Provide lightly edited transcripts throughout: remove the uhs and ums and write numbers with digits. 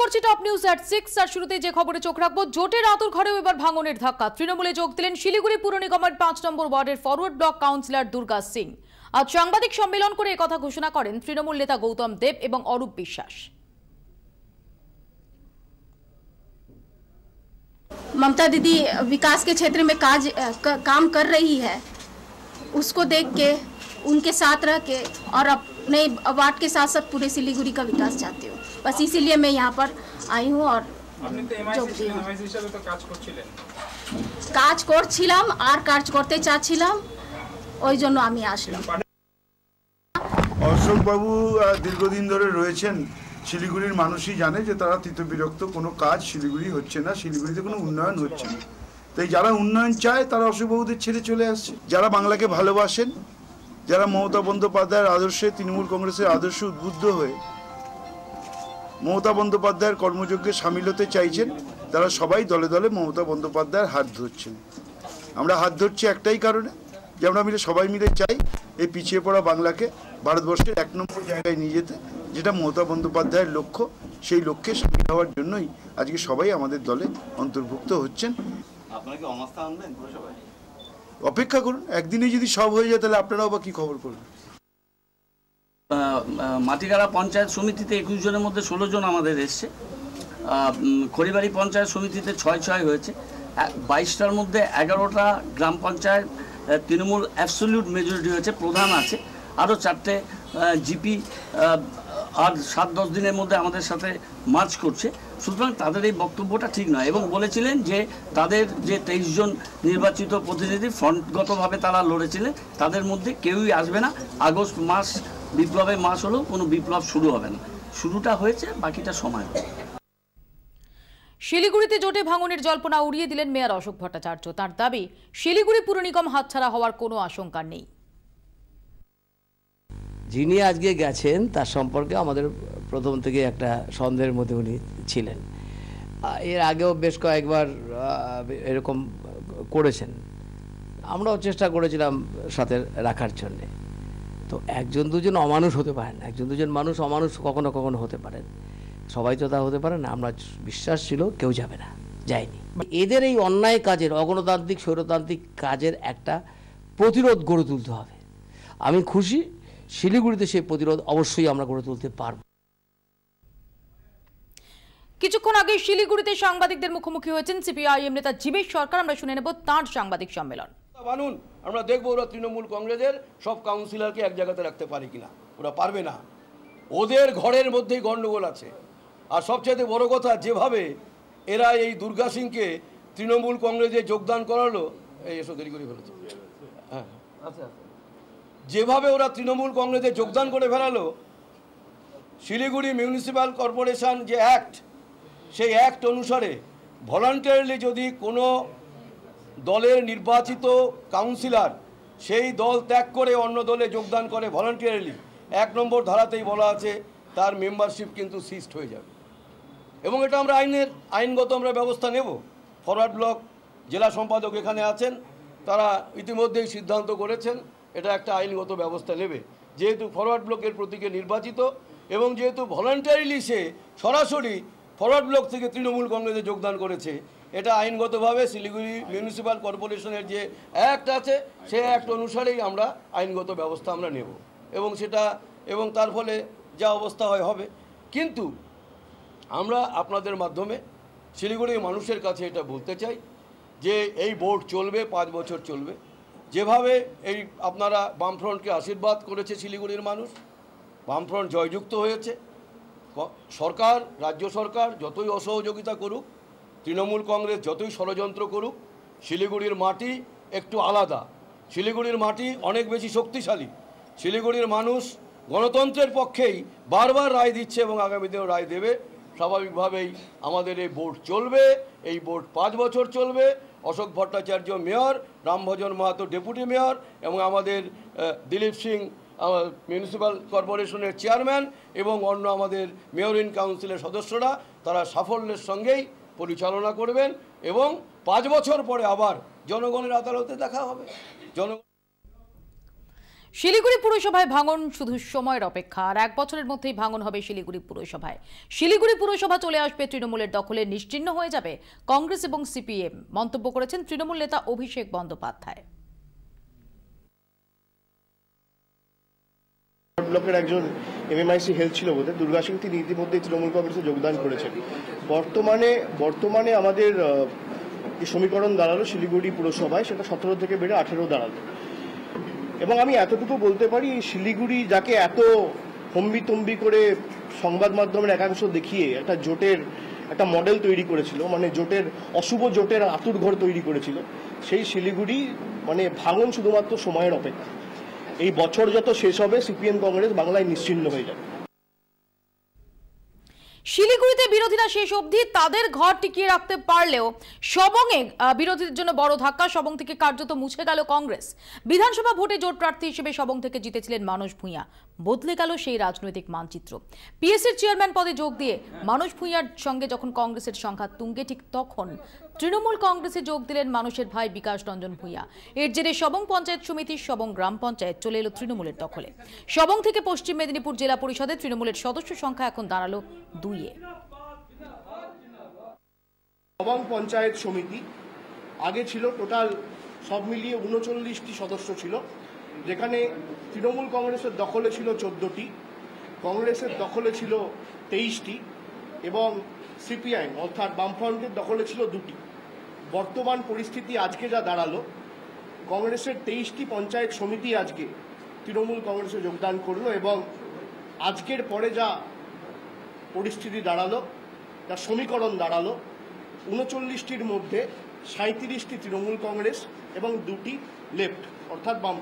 করছি top news এট 6 আর শুরুতে যে খবরে চোখ রাখবো, জোটের আঁতুড় ঘরেও এবার ভাঙনের ধাক্কা। তৃণমূলে যোগ দিলেন শিলিগুড়ি পুর নিগমের 5 নম্বর ওয়ার্ডের forward block councillor Durga Singh. আজ সাংবাদিক সম্মেলন করে একথা ঘোষণা করেন তৃণমূল নেতা গৌতম দেব এবং অরূপ বিশ্বাস। ममता दीदी विकास के क्षेत्र में काम कर रही है, उसको देख के उनके साथ रह के और अपने वार्ड के साथ साथ पूरे सिलीगुड़ी का विकास चाहती हूँ। बस इसीलिए मैं यहाँ पर आई हूँ और কাজ করছিলাম আর কাজ করতে চাচ্ছিলাম, ওই জন্য আমি আসলাম। অশোক বাবু দীর্ঘদিন ধরে রয়েছেন, শিলিগুড়ির মানুষই জানে যে তারা তিতবিরক্ত, কোনো কাজ শিলিগুড়ি হচ্ছে না, শিলিগুড়িতে কোনো উন্নয়ন হচ্ছে না। তাই যারা উন্নয়ন চায় তারা অশোকবাবুদের ছেড়ে চলে আসছে। যারা বাংলাকে ভালোবাসেন, যারা মমতা বন্দ্যোপাধ্যায়ের আদর্শে, তৃণমূল কংগ্রেসের আদর্শে উদ্বুদ্ধ হয়ে মমতা বন্দ্যোপাধ্যায়ের কর্মযজ্ঞে সামিল হতে চাইছেন, তারা সবাই দলে দলে মমতা বন্দ্যোপাধ্যায়ের হাত ধরছেন। আমরা হাত ধরছি একটাই কারণে, যে আমরা সবাই মিলে চাই এই পিছিয়ে পড়া বাংলাকে ভারতবর্ষের 1 নম্বর জায়গায় নিয়ে যেতে, যেটা মমতা বন্দ্যোপাধ্যায়ের লক্ষ্য। সেই লক্ষ্যে সামিল হওয়ার জন্যই আজকে সবাই আমাদের দলে অন্তর্ভুক্ত হচ্ছেন। অপেক্ষা করুন, একদিনে যদি সব হয়ে যায় তাহলে আপনারাও বা কি খবর করবেন। মাটিগাড়া পঞ্চায়েত সমিতিতে 21 জনের মধ্যে 16 জন আমাদের এসছে। খড়িবাড়ি পঞ্চায়েত সমিতিতে 6 হয়েছে। 22টার মধ্যে 11টা গ্রাম পঞ্চায়েত তৃণমূল অ্যাবসলিউট মেজরিটি হয়েছে, প্রধান আছে। আরও 4টে জিপি আর 7-10 দিনের মধ্যে আমাদের সাথে মার্চ করছে। সুতরাং তাদের এই বক্তব্যটা ঠিক নয়, এবং বলেছিলেন যে তাদের যে 23 জন নির্বাচিত প্রতিনিধি ফ্রন্টগতভাবে তারা লড়েছিলেন, তাদের মধ্যে কেউই আসবে না। আগস্ট মাস বিপ্লবের মাস হলেও কোনো বিপ্লব শুরু হবে না। শুরুটা হয়েছে, বাকিটা সময়। শিলিগুড়িতে জোটে ভাঙনের জল্পনা উড়িয়ে দিলেন মেয়র অশোক ভট্টাচার্য। তার দাবি, শিলিগুড়ি পুর নিগম হাতছাড়া হওয়ার কোনো আশঙ্কা নেই। যিনি আজকে গেছেন তার সম্পর্কে আমাদের প্রথম থেকে একটা সন্দেহের মধ্যে উনি ছিলেন। এর আগেও বেশ কয়েকবার এরকম করেছেন, আমরাও চেষ্টা করেছিলাম সাথে রাখার জন্যে। তো 1-2 অমানুষ হতে পারেন, 1-2 মানুষ অমানুষ কখনো কখনো হতে পারেন, সবাই তো তা হতে পারে না। আমরা বিশ্বাস ছিল কেউ যাবে না, যায়নি। এদের এই অন্যায় কাজের, অগণতান্ত্রিক স্বৈরতান্ত্রিক কাজের একটা প্রতিরোধ গড়ে তুলতে হবে। আমি খুশি, শিলিগুড়িতে সেই প্রতিরোধ অবশ্যই আমরা গড়ে তুলতে পারব। কিছুক্ষণ আগে শিলিগুড়িতে সাংবাদিকদের মুখোমুখি হয়েছেন সিপিআইএম নেতা জীবেশ সরকার। আমরা শুনে নেব তাঁর সাংবাদিক সম্মেলন। বানুন, আমরা দেখবো ওরা তৃণমূল কংগ্রেসের সব কাউন্সিলরকে এক জায়গাতে রাখতে পারে কিনা। ওরা পারবে না, ওদের ঘরের মধ্যেই গন্ডগোল আছে। আর সবচেয়ে বড় কথা, যেভাবে এরা এই দুর্গা সিংকে তৃণমূল কংগ্রেসে যোগদান করালো, এই এসো দেরি করে ফেলেছে, হ্যাঁ আচ্ছা, যেভাবে ওরা তৃণমূল কংগ্রেসে যোগদান করে ফেলালো, শিলিগুড়ি মিউনিসিপ্যাল কর্পোরেশন যে অ্যাক্ট, সেই অ্যাক্ট অনুসারে ভলান্টিয়ারলি যদি কোনো দলের নির্বাচিত কাউন্সিলর সেই দল ত্যাগ করে অন্য দলে যোগদান করে ভলান্টিয়ারলি, 1 নম্বর ধারাতেই বলা আছে তার মেম্বারশিপ কিন্তু সিজড হয়ে যাবে। এবং এটা আমরা আইনগত আমরা ব্যবস্থা নেব। ফরওয়ার্ড ব্লক জেলা সম্পাদক এখানে আছেন, তারা ইতিমধ্যেই সিদ্ধান্ত করেছেন এটা একটা আইনগত ব্যবস্থা নেবে। যেহেতু ফরওয়ার্ড ব্লকের প্রতীকে নির্বাচিত এবং যেহেতু ভলান্টারিলি সে সরাসরি ফরওয়ার্ড ব্লক থেকে তৃণমূল কংগ্রেসে যোগদান করেছে, এটা আইনগতভাবে শিলিগুড়ি মিউনিসিপ্যাল কর্পোরেশনের যে অ্যাক্ট আছে সেই অ্যাক্ট অনুসারেই আমরা আইনগত ব্যবস্থা আমরা নেব, এবং তার ফলে যা অবস্থা হয় হবে। কিন্তু আমরা আপনাদের মাধ্যমে শিলিগুড়ির মানুষের কাছে এটা বলতে চাই যে এই বোর্ড চলবে, 5 বছর চলবে। যেভাবে এই আপনারা বামফ্রন্টকে আশীর্বাদ করেছে শিলিগুড়ির মানুষ, বামফ্রন্ট জয়যুক্ত হয়েছে। সরকার, রাজ্য সরকার যতই অসহযোগিতা করুক, তৃণমূল কংগ্রেস যতই ষড়যন্ত্র করুক, শিলিগুড়ির মাটি একটু আলাদা, শিলিগুড়ির মাটি অনেক বেশি শক্তিশালী। শিলিগুড়ির মানুষ গণতন্ত্রের পক্ষেই বারবার রায় দিচ্ছে এবং আগামী দিনেও রায় দেবে। স্বাভাবিকভাবেই আমাদের এই বোর্ড চলবে, এই বোর্ড 5 বছর চলবে। Ashok Bhattacharya mayor, Rambhajan Mahato deputy mayor এবং আমাদের দিলীপ সিং মিউনিসিপ্যাল কর্পোরেশনের চেয়ারম্যান এবং অন্য আমাদের মেয়র ইন কাউন্সিলের সদস্যরা, তারা সাফল্যের সঙ্গেই পরিচালনা করবেন এবং 5 বছর পরে আবার জনগণের আদালতে দেখা হবে। শিলিগুড়ি পুরসভায় ভাঙন শুধু সময়ের অপেক্ষা, আর 1 বছরের মধ্যেই ভাঙন হবে শিলিগুড়ি পুরসভায়। শিলিগুড়ি পুরসভা চলে আসবে তৃণমূলের দখলে, নিশ্চিহ্ন হয়ে যাবে কংগ্রেস এবং সিপিএম, মন্তব্য করেছেন তৃণমূল নেতা অভিষেক বন্দ্যোপাধ্যায়। ব্লকের একজন এমএমআইসি হেলথ ছিল বোধহয় দুর্গা সিং, তিনি ইতিমধ্যে তৃণমূল কংগ্রেসে যোগদান করেছেন। বর্তমানে আমাদের যে সমীকরণ দাঁড়ালো শিলিগুড়ি পুরসভায়, সেটা 17 থেকে বেড়ে 18 দাঁড়ালো। এবং আমি এতটুকু বলতে পারি, শিলিগুড়ি যাকে এত হম্বিতম্বি করে সংবাদ মাধ্যমের একাংশ দেখিয়ে একটা জোটের একটা মডেল তৈরি করেছিল, মানে অশুভ জোটের আতুর ঘর তৈরি করেছিল, সেই শিলিগুড়ি মানে ভাঙন শুধুমাত্র সময়ের অপেক্ষা। এই বছর যত শেষ হবে, সিপিএম কংগ্রেস বাংলায় নিশ্চিহ্ন হয়ে যাবে। শিলিগুড়িতে বিরোধীরা শেষ অবধি তাদের ঘর টিকিয়ে রাখতে পারলেও সবংয়ে বিরোধীদের জন্য বড় ধাক্কা। সবং থেকে কার্যত মুছে গেল কংগ্রেস। বিধানসভা ভোটে জোট প্রার্থী হিসেবে সবং থেকে জিতেছিলেন মানস ভূঁইয়া। বদলে গেল সেই রাজনৈতিক মানচিত্র। পিএসসির চেয়ারম্যান পদে যোগ দিয়ে মানস ভূঁইয়ার সঙ্গে যখন কংগ্রেসের সংঘাত তুঙ্গে, ঠিক তখন তৃণমূল কংগ্রেসে যোগ দিলেন মানুষের ভাই বিকাশ রঞ্জন ভূঁইয়া। এর জেরে সবং পঞ্চায়েত সমিতি, সবং গ্রাম পঞ্চায়েত চলে এলো তৃণমূলের দখলে। সবং থেকে পশ্চিম মেদিনীপুর জেলা পরিষদে তৃণমূলের সদস্য সংখ্যা এখন দাঁড়ালো 2-এ। সবং পঞ্চায়েত সমিতি আগে ছিল টোটাল সব মিলিয়ে 39টি সদস্য ছিল, যেখানে তৃণমূল কংগ্রেসের দখলে ছিল 14টি, কংগ্রেসের দখলে ছিল 23টি এবং সিপিআইএম অর্থাৎ বামফ্রন্টের দখলে ছিল 2টি। বর্তমান পরিস্থিতি আজকে যা দাঁড়ালো, কংগ্রেসের 23টি পঞ্চায়েত সমিতি আজকে তৃণমূল কংগ্রেসে যোগদান করলো এবং আজকের পরে যা পরিস্থিতি দাঁড়ালো, যা সমীকরণ দাঁড়ালো, 39টির মধ্যে 37টি তৃণমূল কংগ্রেস এবং 2টি লেফট অর্থাৎ বাম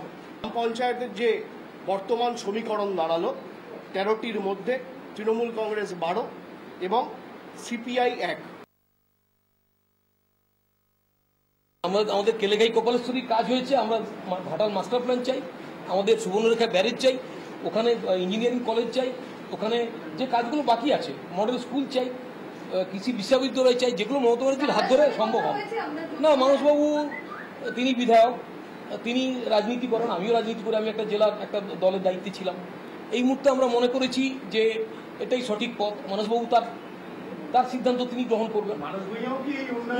পঞ্চায়েতের যে বর্তমান সমীকরণ দাঁড়ালো, 13টির মধ্যে তৃণমূল কংগ্রেস 12 এবং সিপিআই 1। আমাদের কেলেগাই কপালেশ্বরী কাজ হয়েছে, আমরা ঘাটাল মাস্টার প্ল্যান চাই, আমাদের সুবর্ণরেখা ব্যারেজ চাই, ওখানে ইঞ্জিনিয়ারিং কলেজ চাই, ওখানে যে কাজগুলো বাকি আছে মডেল স্কুল চাই, কৃষি বিশ্ববিদ্যালয় চাই, যেগুলো মমতা ব্যানার্জির হাত ধরে সম্ভব হবে না। মানসবাবু তিনি বিধায়ক, তিনি রাজনীতি করেন, আমিও রাজনীতি করি, আমি একটা জেলার একটা দলের দায়িত্বে ছিলাম। এই মুহূর্তে আমরা মনে করেছি যে এটাই সঠিক পথ। মানসবাবু তার সিদ্ধান্ত তিনি গ্রহণ করবেন।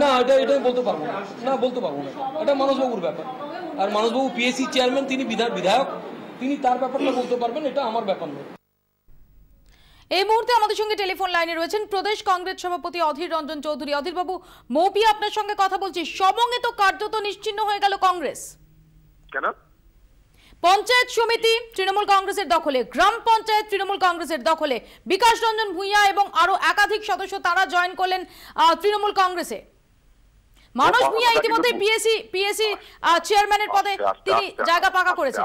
না, এটা বলতে পারবো না, বলতে পারবো না, এটা মানসবাবুর ব্যাপার। আর মানসবাবু পিএসসি চেয়ারম্যান, তিনি বিধায়ক, তিনি তার ব্যাপারটা বলতে পারবেন, এটা আমার ব্যাপার নয়। এই মুহূর্তে আমাদের সঙ্গে টেলিফোন লাইনে রয়েছেন প্রদেশ কংগ্রেস সভাপতি অধীর রঞ্জন চৌধুরী। অধীর বাবু, মৌপি আপনার সঙ্গে কথা বলছি। সবংয়ে তো কার্যত নিশ্চিহ্ন হয়ে গেল কংগ্রেস। কেন? পঞ্চায়েত সমিতি তৃণমূল কংগ্রেসের দখলে, গ্রাম পঞ্চায়েত তৃণমূল কংগ্রেসের দখলে। বিকাশ রঞ্জন ভূঁইয়া এবং আরো একাধিক সদস্য তারা জয়েন করলেন তৃণমূল কংগ্রেসে। মানস ভূঁইয়া ইতিমধ্যে পিএসসি চেয়ারম্যানের পদে তিনি জায়গা পাকা করেছেন।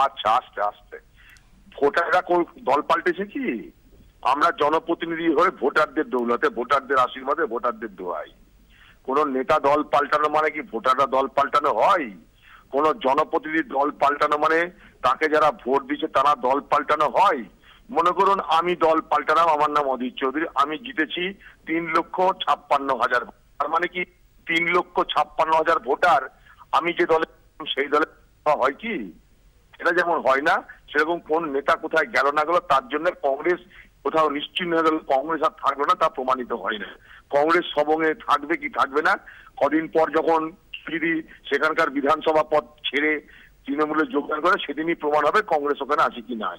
আচ্ছা, আস্তে আস্তে ভোটাররা কোন দল পাল্টেছে কি? আমরা জনপ্রতিনিধি হয়ে ভোটারদের দৌলতে, ভোটারদের আশীর্বাদে, ভোটারদের দোয়াই। কোন নেতা দল পাল্টানো মানে কি ভোটাররা দল পাল্টানো হয়? কোন জনপ্রতিনিধি দল পাল্টানো মানে তাকে যারা ভোট দিচ্ছে তারা দল পাল্টানো হয়? মনে করুন আমি দল পাল্টালাম, আমার নাম অধীর চৌধুরী, আমি জিতেছি 3,56,000। তার মানে কি 3,56,000 ভোটার আমি যে দলে সেই দলে হয় কি? এটা যেমন হয় না, সেরকম কোন নেতা কোথায় গেল না গেল তার জন্য কংগ্রেস কোথাও নিশ্চিহ্ন হয়ে গেল, কংগ্রেস আর থাকলো না, তা প্রমাণিত হয় না। কংগ্রেস সবংয়ে থাকবে কি থাকবে না, কদিন পর যখন যদি সেখানকার বিধানসভা পদ ছেড়ে তৃণমূলে যোগদান করে সেদিনই প্রমাণ হবে কংগ্রেস ওখানে আছে কি নাই।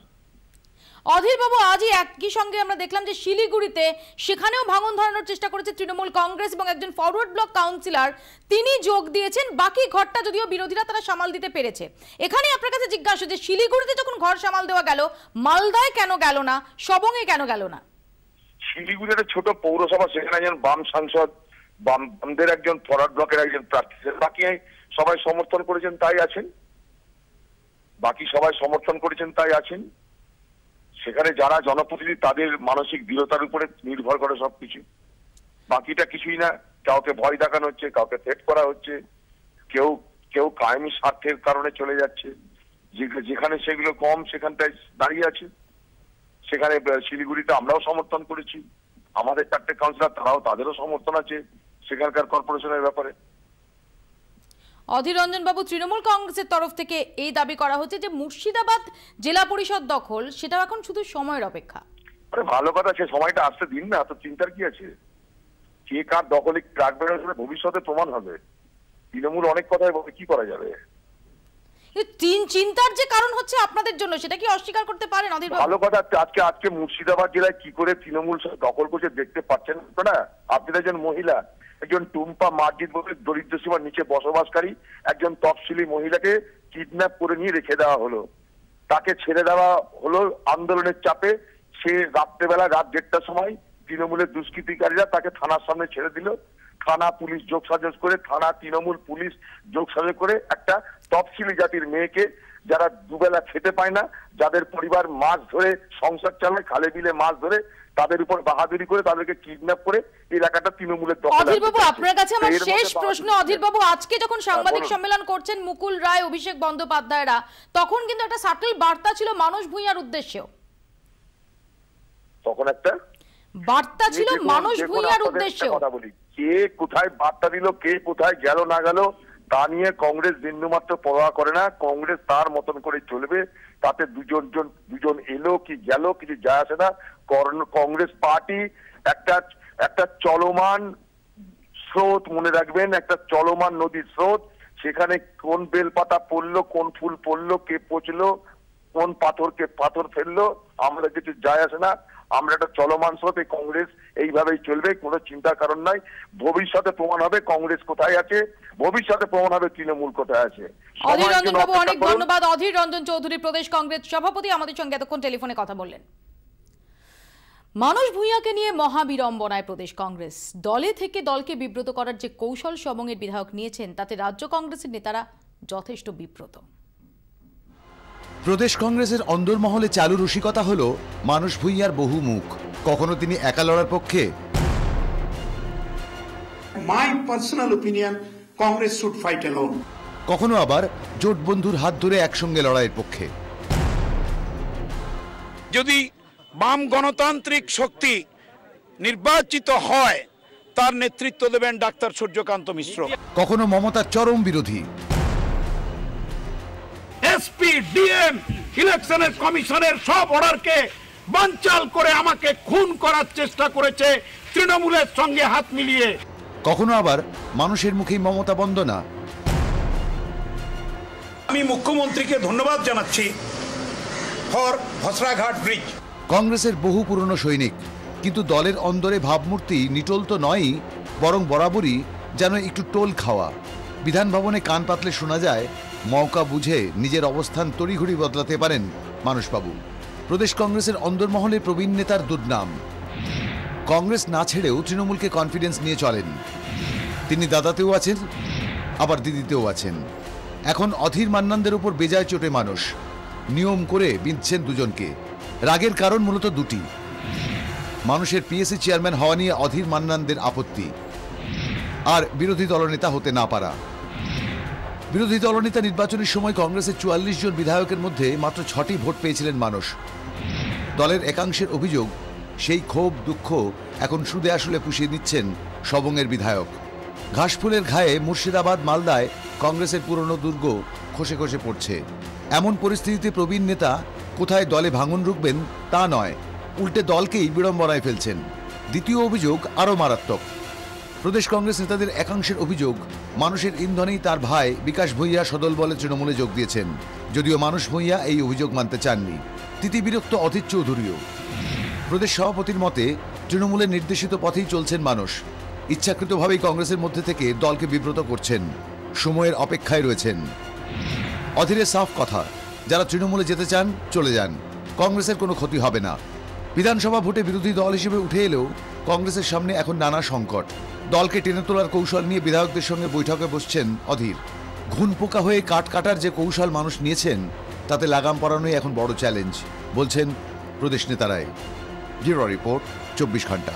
অধীর বাবু, আজই একই সঙ্গে আমরা দেখলাম যে শিলিগুড়িতে সেখানেও ভাঙন ধরানোর চেষ্টা করেছে তৃণমূল কংগ্রেস এবং একজন ফরওয়ার্ড ব্লক কাউন্সিলর তিনি যোগ দিয়েছেন। বাকি ঘরটা যদিও বিরোধীরা তারা সামাল দিতে পেরেছে। এখানে আপনার কাছে জিজ্ঞাসা, যে শিলিগুড়িতে যখন ঘর সামাল দেওয়া গেল, মালদায় কেন গেল না, সবংয়ে কেন গেল না? শিলিগুড়ি একটা ছোট পৌরসভা, সেখানে একজন বাম সাংসদ, বামদের একজন ফরওয়ার্ড ব্লকের একজন প্রার্থী, বাকি সবাই সমর্থন করেছেন তাই আছেন, বাকি সবাই সমর্থন করেছেন তাই আছেন। সেখানে যারা জনপ্রতিনিধি তাদের মানসিক দৃঢ়তার উপরে নির্ভর করে সবকিছু, বাকিটা কিছুই না। কাউকে ভয় দেখানো হচ্ছে, কাউকে থ্রেট করা হচ্ছে, কেউ কায়েমি স্বার্থের কারণে চলে যাচ্ছে, যেখানে সেগুলো কম সেখানটায় দাঁড়িয়ে আছে। সেখানে শিলিগুড়িতে আমরাও সমর্থন করেছি, আমাদের 4টে কাউন্সিলর তারাও, তাদেরও সমর্থন আছে সেখানকার কর্পোরেশনের ব্যাপারে। অধীর রঞ্জন বাবু, তৃণমূল কংগ্রেসের তরফ থেকে এই দাবি করা হচ্ছে যে মুর্শিদাবাদ জেলা পরিষদ দখল সেটা এখন শুধু সময়ের অপেক্ষা। আরে ভালো কথা, সে সময়টা আসতে দিন না, তো চিন্তার কি আছে? কে কার দখলে রাখবে ভবিষ্যতে প্রমাণ হবে। তৃণমূল অনেক কথাই বলে, কি করা যাবে? চিন্তার যে কারণ হচ্ছে আপনাদের জন্য, সেটা কি অস্বীকার করতে পারেন অধীর বাবু? ভালো কথা, আজকে মুর্শিদাবাদ জেলায় কি করে তৃণমূল দখল করছে দেখতে পাচ্ছেন না? আপনি একজন মহিলা, একজন টুম্পা মার্জিত বলে দরিদ্র সীমার নিচে বসবাসকারী একজন তফসিলি মহিলাকে কিডন্যাপ করে নিয়ে রেখে দেওয়া হলো। তাকে ছেড়ে দেওয়া হলো আন্দোলনের চাপে। সে রাত্রেবেলা রাত 1:30টার সময় তৃণমূলের দুষ্কৃতিকারীরা তাকে থানার সামনে ছেড়ে দিল। থানা পুলিশ যোগসাজশ করে, থানা তৃণমূল পুলিশ যোগসাজশ করে একটা তফসিলি জাতির মেয়েকে, যারা দুবেলা খেতে পায় না, যাদের পরিবার মাছ ধরে সংসার চালায়, খালে বিলে মাছ ধরে, তাদের উপর বাহাদুরি করে তাদেরকে কিডন্যাপ করে এলাকাটা তৃণমূলের দখলে। অধীর বাবু, আপনার কাছে আমার শেষ প্রশ্ন। অধীর বাবু, আজকে যখন সাংবাদিক সম্মেলন করছেন মুকুল রায়, অভিষেক বন্দ্যোপাধ্যায়রা, তখন কিন্তু একটা সাটল বার্তা ছিল মানুষ ভূঁইয়ার উদ্দেশ্যেও। তখন একটা বার্তা ছিল মানুষ ভূঁইয়ার উদ্দেশ্যে। কথা বলি, কে কোথায় বার্তা দিল, কে কোথায় গেল না গেল তা নিয়ে কংগ্রেস বিন্দুমাত্র পরোয়া করে না। কংগ্রেস তার মতন করে চলবে, তাতে দুজন এলো কি গেল কিছু যায় আসে না। কংগ্রেস পার্টি একটা চলমান স্রোত, মনে রাখবেন, একটা চলমান নদীর স্রোত। সেখানে কোন বেলপাতা পড়লো, কোন ফুল পড়লো, কে পচলো, কোন পাথরকে পাথর ফেললো, আমরা কিছু যায় আসে না। আমরা একটা চলমান স্রোত, এই কংগ্রেস এইভাবেই চলবে, কোনো চিন্তার কারণ নাই। ভবিষ্যতে প্রমাণ হবে কংগ্রেস কোথায় আছে, ভবিষ্যতে প্রমাণ হবে তৃণমূল কোথায় আছে। অধীর রঞ্জন বাবু, অনেক ধন্যবাদ। অধীর রঞ্জন চৌধুরী, প্রদেশ কংগ্রেস সভাপতি, আমাদের সঙ্গে এতক্ষণ টেলিফোনে কথা বললেন। মানুষ ভূঁইয়াকে নিয়ে মহাবিড়ম্বনায় প্রদেশ কংগ্রেস। দলে থেকে দলকে বিব্রত করার যে কৌশল সবংয়ের বিধায়ক নিয়েছেন, তাতে রাজ্য কংগ্রেসের নেতারা যথেষ্ট বিব্রত। প্রদেশ কংগ্রেসের অন্দরমহলে চালু রসিকতা হলো মানুষ ভূঁইয়ার বহু মুখ। কখনো তিনি একা লড়ার পক্ষে, my personal opinion, Congress should fight alone. কখনো আবার জোট বন্ধুর হাত ধরে একসঙ্গে লড়াইয়ের পক্ষে। যদি বাম গণতান্ত্রিক শক্তি নির্বাচিত হয়, তার নেতৃত্ব দেবেন ডাক্তার সূর্যকান্ত মিশ্র। কখনো মমতার চরম বিরোধী। এসপি ডিএম ইলেকশনের কমিশনের সব অর্ডারকে বানচাল করে আমাকে খুন করার চেষ্টা করেছে তৃণমূলের সঙ্গে হাত মিলিয়ে। কখনো আবার মানুষের মুখেই মমতা বন্দনা। আমি মুখ্যমন্ত্রীকে ধন্যবাদ জানাচ্ছি ফর ভসরাঘাট ব্রিজ। কংগ্রেসের বহু পুরনো সৈনিক, কিন্তু দলের অন্দরে ভাবমূর্তি নিটোল তো নয়ই, বরং বরাবরই যেন একটু টোল খাওয়া। বিধান ভবনে কান পাতলে শোনা যায়, মৌকা বুঝে নিজের অবস্থান তড়িঘড়ি বদলাতে পারেন মানুষবাবু। প্রদেশ কংগ্রেসের অন্দরমহলে প্রবীণ নেতার দুর্নাম। কংগ্রেস না ছেড়েও তৃণমূলকে কনফিডেন্স নিয়ে চলেন। তিনি দাদাতেও আছেন, আবার দিদিতেও আছেন। এখন অধীর মান্নানদের উপর বেজায় চোটে মানুষ। নিয়ম করে বিঁধছেন দুজনকে। রাগের কারণ মূলত দুটি। মানুষের পিএসসি চেয়ারম্যান হওয়া নিয়ে অধীর মান্নানদের আপত্তি, আর বিরোধী দলনেতা হতে না পারা। বিরোধী দলনেতা নির্বাচনের সময় কংগ্রেসের 44 জন বিধায়কের মধ্যে মাত্র 6টি ভোট পেয়েছিলেন মানুষ। দলের একাংশের অভিযোগ, সেই ক্ষোভ দুঃখ এখন সুদে আসলে পুষিয়ে নিচ্ছেন সবংয়ের বিধায়ক। ঘাসফুলের ঘায়ে মুর্শিদাবাদ মালদায় কংগ্রেসের পুরনো দুর্গ খসে খসে পড়ছে। এমন পরিস্থিতিতে প্রবীণ নেতা কোথায় দলে ভাঙন রুখবেন তা নয়, উল্টে দলকেই বিড়ম্বনায় ফেলছেন। দ্বিতীয় অভিযোগ আরও মারাত্মক। প্রদেশ কংগ্রেস নেতাদের একাংশের অভিযোগ, মানুষের ইন্ধনেই তার ভাই বিকাশ ভূঁইয়া সদল বলে তৃণমূলে যোগ দিয়েছেন, যদিও মানুষ ভূঁইয়া এই অভিযোগ মানতে চাননি। তিতিবিরক্ত অধীর চৌধুরীও। প্রদেশ সভাপতির মতে তৃণমূলের নির্দেশিত পথেই চলছেন মানুষ। ইচ্ছাকৃতভাবেই কংগ্রেসের মধ্যে থেকে দলকে বিব্রত করছেন, সময়ের অপেক্ষায় রয়েছেন। অধীরের সাফ কথা, যারা তৃণমূলে যেতে চান চলে যান, কংগ্রেসের কোনো ক্ষতি হবে না। বিধানসভা ভোটে বিরোধী দল হিসেবে উঠে এলেও কংগ্রেসের সামনে এখন নানা সংকট। দলকে টেনে তোলার কৌশল নিয়ে বিধায়কদের সঙ্গে বৈঠকে বসছেন অধীর। ঘুণ পোকা হয়ে কাট কাটার যে কৌশল মানুষ নিয়েছেন, তাতে লাগাম পরানোই এখন বড় চ্যালেঞ্জ বলছেন প্রদেশ নেতারাই। ব্যুরো রিপোর্ট, 24 ঘন্টা।